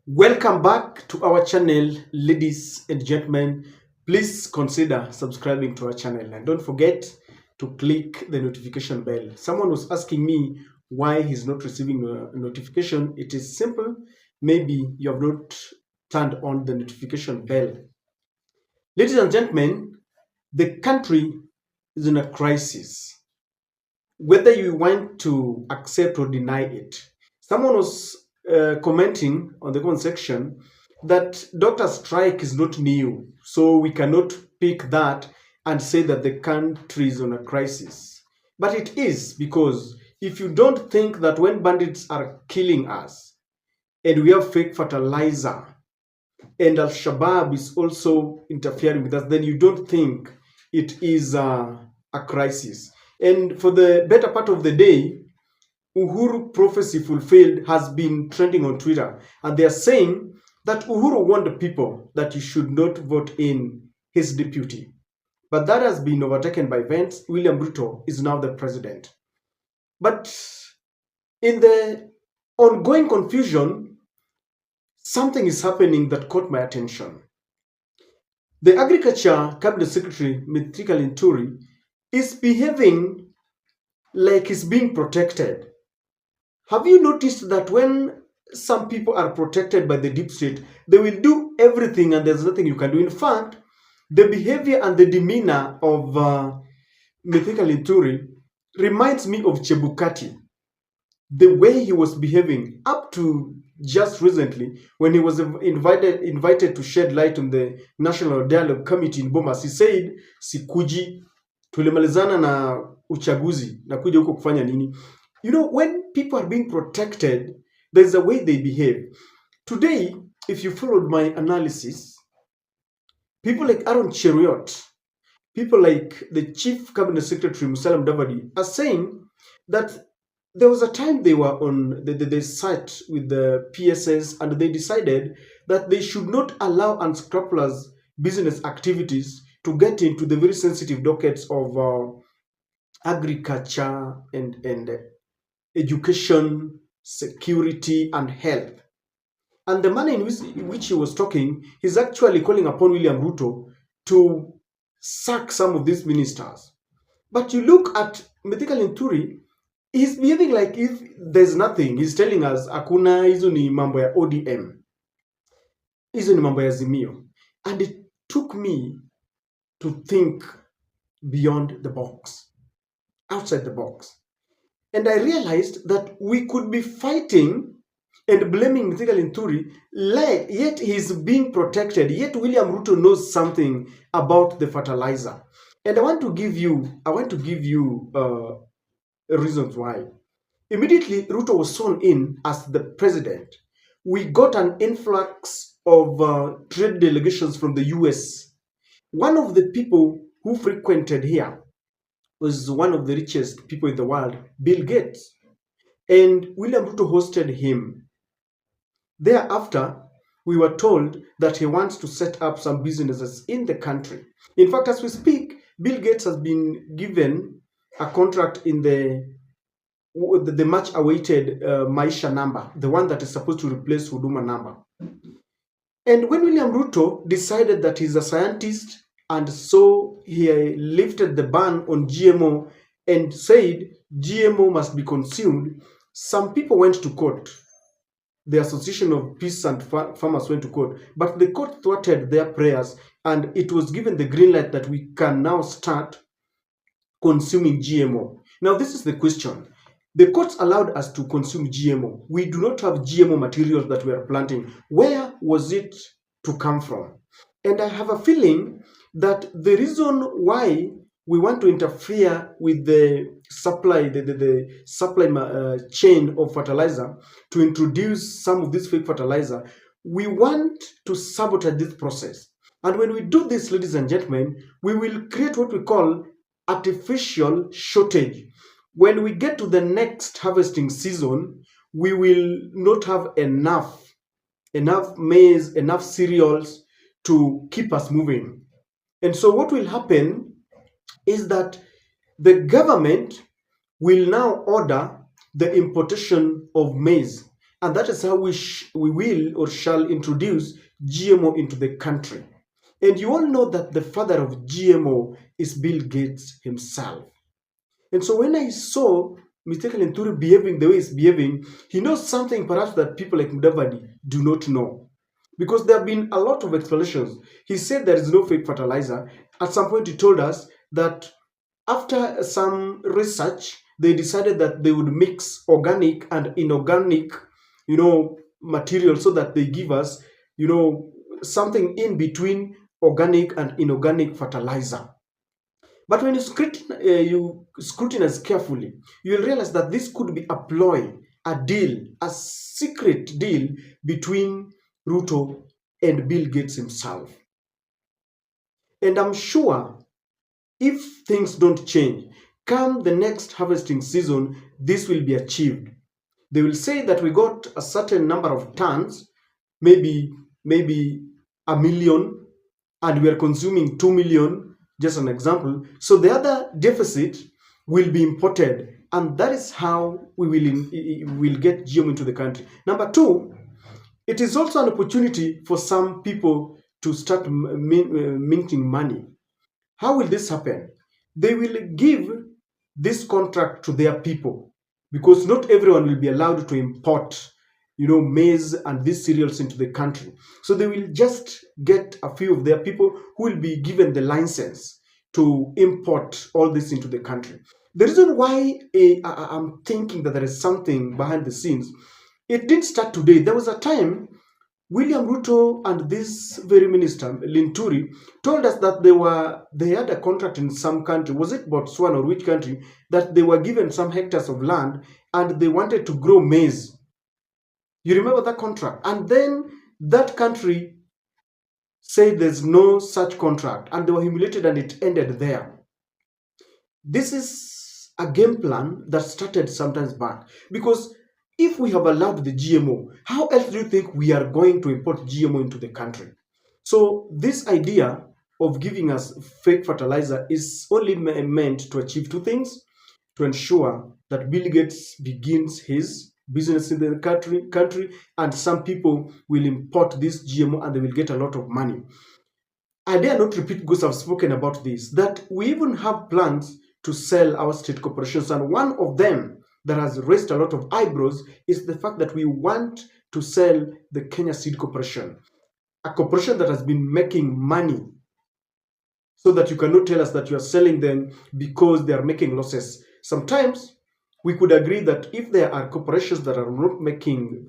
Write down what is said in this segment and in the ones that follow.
Welcome back to our channel, ladies and gentlemen. Please consider subscribing to our channel and don't forget to click the notification bell. Someone was asking me why he's not receiving a notification. It is simple. Maybe you have not turned on the notification bell. Ladies and gentlemen, the country is in a crisis, whether you want to accept or deny it. Someone was commenting on the comment section that doctor strike is not new, so we cannot pick that and say that the country is on a crisis. But it is, because if you don't think that when bandits are killing us and we have fake fertilizer and Al-Shabaab is also interfering with us, then you don't think it is a crisis. And for the better part of the day, Uhuru prophecy fulfilled has been trending on Twitter. And they are saying that Uhuru warned the people that you should not vote in his deputy. But that has been overtaken by events. William Ruto is now the president. But in the ongoing confusion, something is happening that caught my attention. The Agriculture Cabinet Secretary, Mithika Linturi, is behaving like he's being protected. Have you noticed that when some people are protected by the deep state, they will do everything and there's nothing you can do? In fact, the behavior and the demeanor of Mithika Linturi reminds me of Chebukati. The way he was behaving up to just recently when he was invited to shed light on the National Dialogue Committee in Bomas. He said, sikuji, tulimalizana na uchaguzi, nakuja huko kufanya nini? You know, when people are being protected, there's a way they behave. Today, if you followed my analysis, people like Aaron Cheruiyot, people like the Chief Cabinet Secretary Musalia Mudavadi are saying that there was a time they were on the site with the PSS and they decided that they should not allow unscrupulous business activities to get into the very sensitive dockets of agriculture and education, security, and health. And the manner in which he was talking, he's actually calling upon William Ruto to sack some of these ministers. But you look at Mithika Linturi, he's behaving like if there's nothing. He's telling us, hakuna, hizo ni mambo ya ODM. Hizo ni mambo ya Azimio. And it took me to think beyond the box, outside the box. And I realized that we could be fighting and blaming Mithika Linturi, yet he's being protected, yet William Ruto knows something about the fertilizer. And I want to give you reasons why. Immediately, Ruto was sworn in as the president. We got an influx of trade delegations from the US. One of the people who frequented here was one of the richest people in the world, Bill Gates. And William Ruto hosted him. Thereafter, we were told that he wants to set up some businesses in the country. In fact, as we speak, Bill Gates has been given a contract in the much awaited Maisha number, the one that is supposed to replace Huduma number. And when William Ruto decided that he's a scientist, and so he lifted the ban on GMO and said GMO must be consumed, some people went to court. The Association of Peace and Farmers went to court, but the court thwarted their prayers and it was given the green light that we can now start consuming GMO. Now, this is the question. The courts allowed us to consume GMO. We do not have GMO materials that we are planting. Where was it to come from? And I have a feeling that the reason why we want to interfere with the supply, the supply chain of fertilizer, to introduce some of this fake fertilizer, we want to sabotage this process. And when we do this, ladies and gentlemen, we will create what we call artificial shortage. When we get to the next harvesting season, we will not have enough maize, enough cereals to keep us moving. And so what will happen is that the government will now order the importation of maize. And that is how we will or shall introduce GMO into the country. And you all know that the father of GMO is Bill Gates himself. And so when I saw Mr. Linturi behaving the way he's behaving, he knows something perhaps that people like Mudavadi do not know. Because there have been a lot of explanations. He said there is no fake fertilizer. At some point, he told us that after some research, they decided that they would mix organic and inorganic, material so that they give us, something in between organic and inorganic fertilizer. But when you scrutinize carefully, you will realize that this could be a ploy, a deal, a secret deal between Ruto and Bill Gates himself. And I'm sure if things don't change, come the next harvesting season, this will be achieved. They will say that we got a certain number of tons, maybe a million, and we are consuming 2 million, just an example. So the other deficit will be imported, and that is how we will get GM into the country. Number two, it is also an opportunity for some people to start minting money. How will this happen? They will give this contract to their people because not everyone will be allowed to import, maize and these cereals into the country. So they will just get a few of their people who will be given the license to import all this into the country. The reason why I'm thinking that there is something behind the scenes, it didn't start today. There was a time William Ruto and this very minister, Linturi, told us that they had a contract in some country, was it Botswana or which country, that they were given some hectares of land and they wanted to grow maize. You remember that contract? And then that country said there's no such contract and they were humiliated and it ended there. This is a game plan that started sometimes back because if we have allowed the GMO, how else do you think we are going to import GMO into the country? So this idea of giving us fake fertilizer is only meant to achieve two things: to ensure that Bill Gates begins his business in the country, and some people will import this GMO and they will get a lot of money. I dare not repeat because I've spoken about this, that we even have plans to sell our state corporations, and one of them that has raised a lot of eyebrows is the fact that we want to sell the Kenya Seed Corporation, a corporation that has been making money, so that you cannot tell us that you are selling them because they are making losses. Sometimes we could agree that if there are corporations that are not making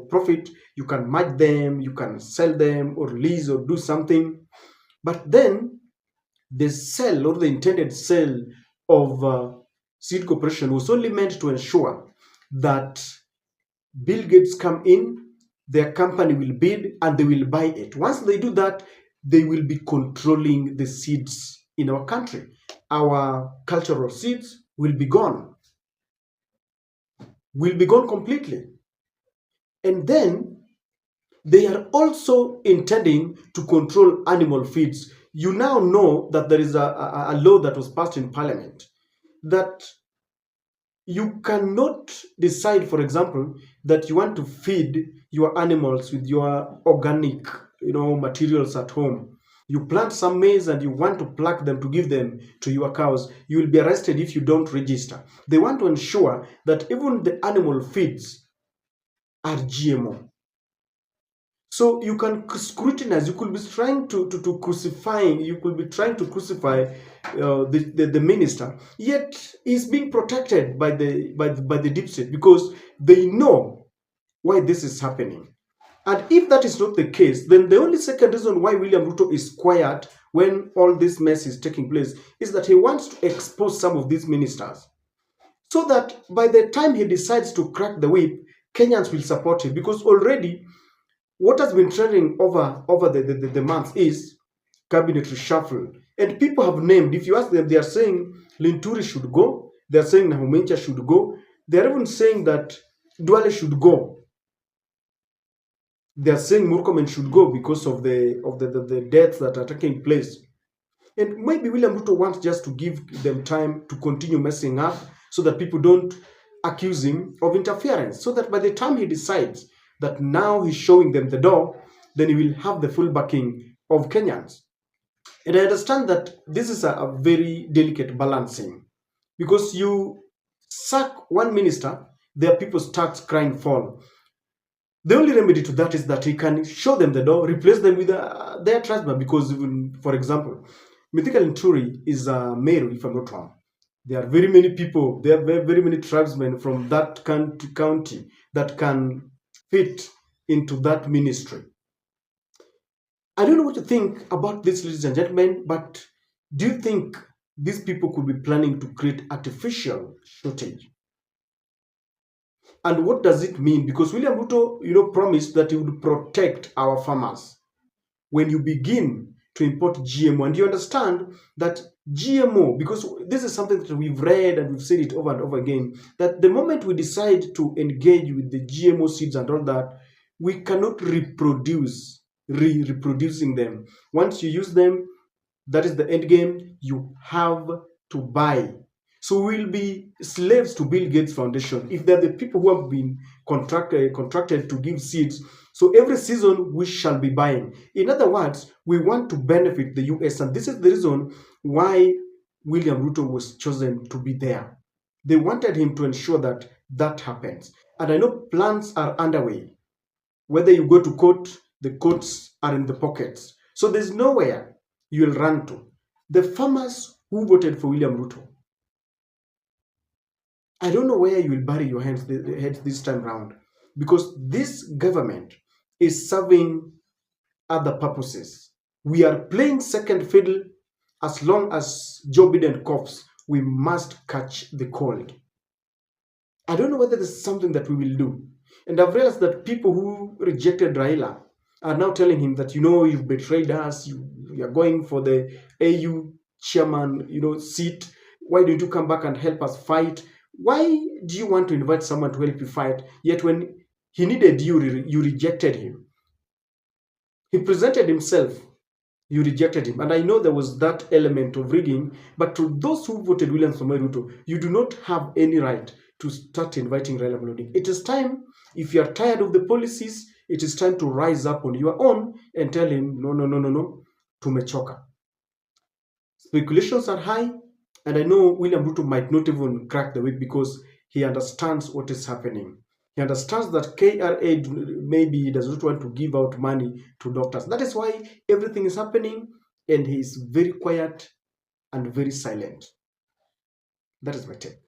profit, you can merge them, you can sell them or lease or do something. But then the sale or the intended sale of seed corporation was only meant to ensure that Bill Gates come in, their company will bid and they will buy it. Once they do that, they will be controlling the seeds in our country. Our cultural seeds will be gone completely. And then they are also intending to control animal feeds. You now know that there is a law that was passed in parliament that you cannot decide, for example, that you want to feed your animals with your organic materials at home. You plant some maize and you want to pluck them to give them to your cows. You will be arrested if you don't register. They want to ensure that even the animal feeds are GMO. So you can scrutinize. You could be trying to crucify. You could be trying to crucify the minister. Yet he's being protected by the deep state because they know why this is happening. And if that is not the case, then the only second reason why William Ruto is quiet when all this mess is taking place is that he wants to expose some of these ministers, so that by the time he decides to crack the whip, Kenyans will support him. Because already what has been trending over the months is cabinet reshuffle. And people have named, if you ask them, they are saying Linturi should go, they are saying Nahumencha should go, they are even saying that Duale should go. They are saying Murkomen should go because of the deaths that are taking place. And maybe William Ruto wants just to give them time to continue messing up so that people don't accuse him of interference, so that by the time he decides that now he's showing them the door, then he will have the full backing of Kenyans. And I understand that this is a very delicate balancing, because you sack one minister, their people start crying fall. The only remedy to that is that he can show them the door, replace them with their tribesmen. Because, even, for example, Mythical Linturi is a mayor, if I'm not wrong. There are very many people, there are very many tribesmen from that county that can fit into that ministry. I don't know what you think about this, ladies and gentlemen, but do you think these people could be planning to create artificial shortage? And what does it mean? Because William Ruto, promised that he would protect our farmers when you begin to import GMO. And you understand that GMO, because this is something that we've read and we've said it over and over again, that the moment we decide to engage with the GMO seeds and all that, we cannot reproducing them. Once you use them, that is the end game. You have to buy. So we'll be slaves to Bill Gates Foundation if they're the people who have been contracted to give seeds. So every season we shall be buying. In other words, we want to benefit the US, and this is the reason why William Ruto was chosen to be there. They wanted him to ensure that that happens. And I know plans are underway. Whether you go to court, the courts are in the pockets. So there's nowhere you will run to. The farmers who voted for William Ruto, I don't know where you will bury your heads this time round, because this government is serving other purposes. We are playing second fiddle. As long as Joe Biden coughs, we must catch the cold. I don't know whether this is something that we will do. And I've realized that people who rejected Raila are now telling him that, you've betrayed us, you are going for the AU chairman, seat. Why don't you come back and help us fight? Why do you want to invite someone to help you fight, yet when he needed you, you rejected him? He presented himself, you rejected him. And I know there was that element of rigging, but to those who voted William Samoei Ruto, you do not have any right to start inviting Raila Odinga. It is time, if you are tired of the policies, it is time to rise up on your own and tell him, no, tumechoka. Speculations are high, and I know William Ruto might not even crack the whip, because he understands what is happening. He understands that KRA maybe does not want to give out money to doctors. That is why everything is happening, and he is very quiet and very silent. That is my take.